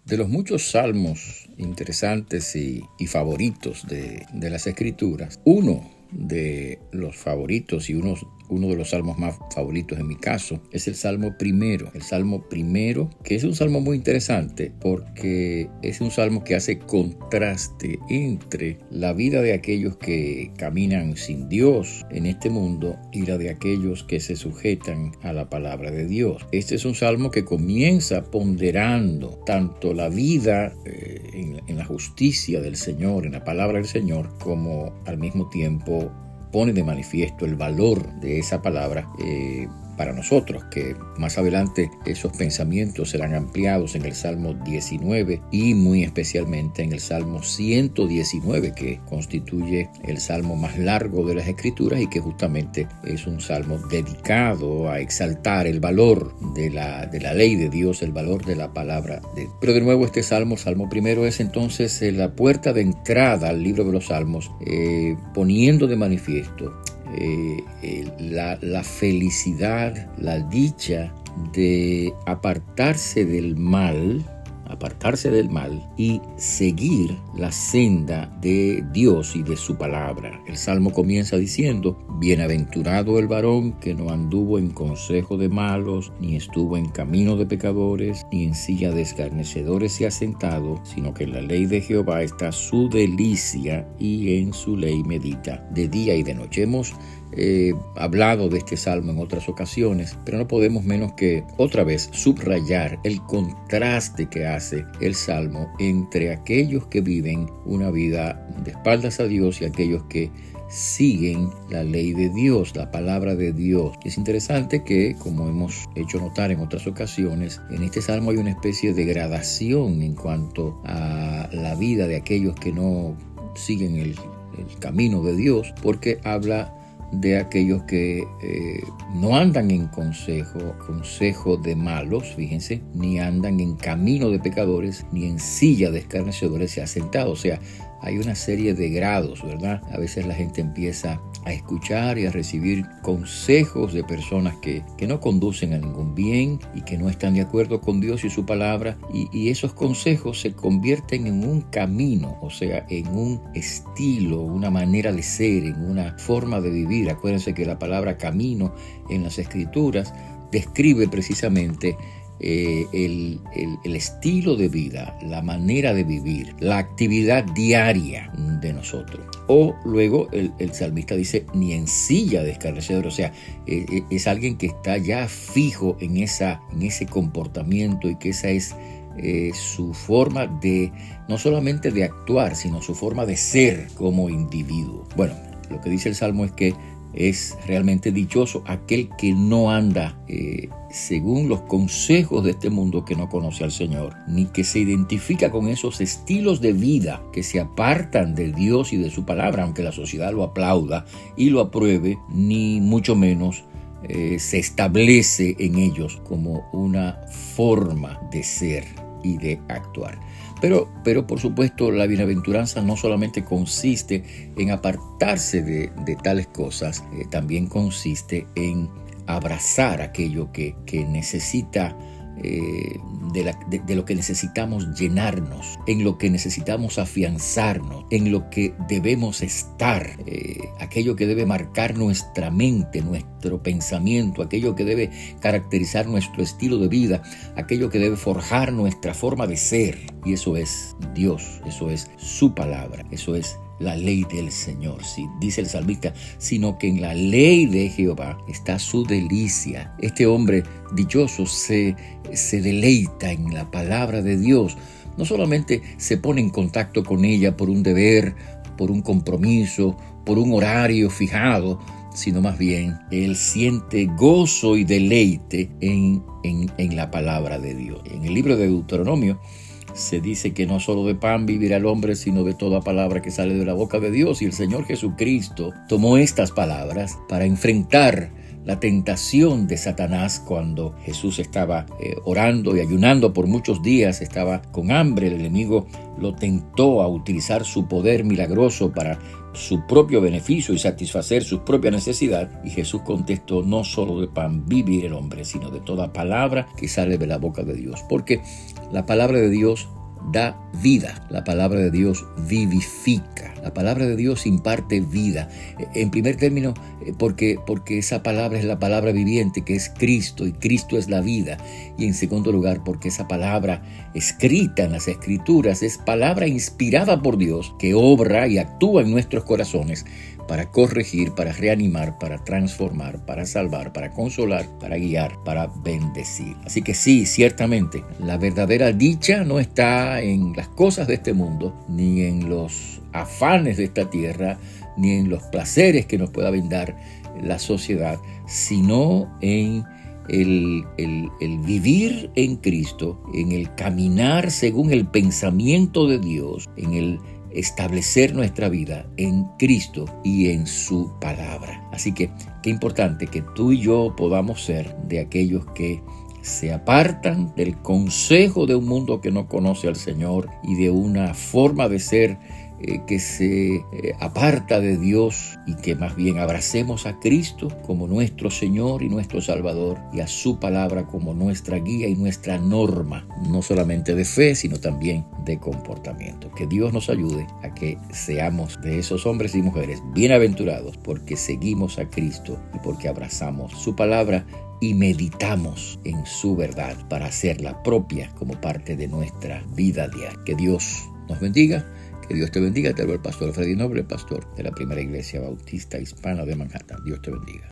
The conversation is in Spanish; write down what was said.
De los muchos salmos interesantes y favoritos de las Escrituras, uno de los favoritos y uno de los salmos más favoritos en mi caso es el Salmo primero. El Salmo primero, que es un salmo muy interesante porque es un salmo que hace contraste entre la vida de aquellos que caminan sin Dios en este mundo y la de aquellos que se sujetan a la palabra de Dios. Este es un salmo que comienza ponderando tanto la vida en la justicia del Señor, en la palabra del Señor, como al mismo tiempo pone de manifiesto el valor de esa palabra para nosotros, que más adelante esos pensamientos serán ampliados en el Salmo 19 y muy especialmente en el Salmo 119, que constituye el salmo más largo de las Escrituras y que justamente es un salmo dedicado a exaltar el valor de la ley de Dios, el valor de la palabra de Dios. Pero de nuevo este salmo primero, es entonces la puerta de entrada al libro de los Salmos, poniendo de manifiesto la felicidad, la dicha de apartarse del mal y seguir la senda de Dios y de su palabra. El Salmo comienza diciendo: bienaventurado el varón que no anduvo en consejo de malos, ni estuvo en camino de pecadores, ni en silla de escarnecedores se ha sentado, sino que en la ley de Jehová está su delicia, y en su ley medita de día y de noche. Hemos hablado de este salmo en otras ocasiones, pero no podemos menos que otra vez subrayar el contraste que hace el salmo entre aquellos que viven una vida de espaldas a Dios y aquellos que siguen la ley de Dios, la palabra de Dios. Es interesante que, como hemos hecho notar en otras ocasiones, en este salmo hay una especie de gradación en cuanto a la vida de aquellos que no siguen el camino de Dios, porque habla de aquellos que no andan en consejo de malos, fíjense, ni andan en camino de pecadores, ni en silla de escarnecedores se ha sentado. O sea, hay una serie de grados, ¿verdad? A veces la gente empieza a escuchar y a recibir consejos de personas que no conducen a ningún bien y que no están de acuerdo con Dios y su palabra, y esos consejos se convierten en un camino, o sea, en un estilo, una manera de ser, en una forma de vivir. Acuérdense que la palabra camino en las Escrituras describe precisamente el estilo de vida, la manera de vivir, la actividad diaria de nosotros. O luego el salmista dice: ni en silla de escarnecedores. O sea, es alguien que está ya fijo en ese comportamiento, y que esa es su forma de, no solamente de actuar, sino su forma de ser como individuo. Bueno, lo que dice el Salmo es que es realmente dichoso aquel que no anda según los consejos de este mundo, que no conoce al Señor, ni que se identifica con esos estilos de vida que se apartan de Dios y de su palabra, aunque la sociedad lo aplauda y lo apruebe, ni mucho menos se establece en ellos como una forma de ser y de actuar. Pero por supuesto, la bienaventuranza no solamente consiste en apartarse de tales cosas, también consiste en abrazar aquello que necesita, de lo que necesitamos llenarnos, en lo que necesitamos afianzarnos, en lo que debemos estar, aquello que debe marcar nuestra mente, nuestro pensamiento, aquello que debe caracterizar nuestro estilo de vida, aquello que debe forjar nuestra forma de ser. Y eso es Dios, eso es su palabra, eso es la ley del Señor. Sí, dice el salmista: sino que en la ley de Jehová está su delicia. Este hombre dichoso se deleita en la palabra de Dios. No solamente se pone en contacto con ella por un deber, por un compromiso, por un horario fijado, sino más bien él siente gozo y deleite en la palabra de Dios. En el libro de Deuteronomio se dice que no solo de pan vivirá el hombre, sino de toda palabra que sale de la boca de Dios. Y el Señor Jesucristo tomó estas palabras para enfrentar la tentación de Satanás cuando Jesús estaba orando y ayunando por muchos días, estaba con hambre. El enemigo lo tentó a utilizar su poder milagroso para su propio beneficio y satisfacer su propia necesidad, y Jesús contestó: no solo de pan vivirá el hombre, sino de toda palabra que sale de la boca de Dios. Porque la palabra de Dios da vida. La palabra de Dios vivifica. La palabra de Dios imparte vida. En primer término, porque esa palabra es la palabra viviente, que es Cristo, y Cristo es la vida. Y en segundo lugar, porque esa palabra escrita en las Escrituras es palabra inspirada por Dios, que obra y actúa en nuestros corazones para corregir, para reanimar, para transformar, para salvar, para consolar, para guiar, para bendecir. Así que sí, ciertamente, la verdadera dicha no está en las cosas de este mundo, ni en los afanes de esta tierra, ni en los placeres que nos pueda brindar la sociedad, sino en el vivir en Cristo, en el caminar según el pensamiento de Dios, en el establecer nuestra vida en Cristo y en su palabra. Así que qué importante que tú y yo podamos ser de aquellos que se apartan del consejo de un mundo que no conoce al Señor y de una forma de ser que se aparta de Dios, y que más bien abracemos a Cristo como nuestro Señor y nuestro Salvador, y a su palabra como nuestra guía y nuestra norma, no solamente de fe, sino también de comportamiento. Que Dios nos ayude a que seamos de esos hombres y mujeres bienaventurados, porque seguimos a Cristo y porque abrazamos su palabra y meditamos en su verdad para hacerla propia como parte de nuestra vida diaria. Que Dios nos bendiga. Que Dios te bendiga. Te hablo el pastor Freddy Noble, pastor de la Primera Iglesia Bautista Hispana de Manhattan. Dios te bendiga.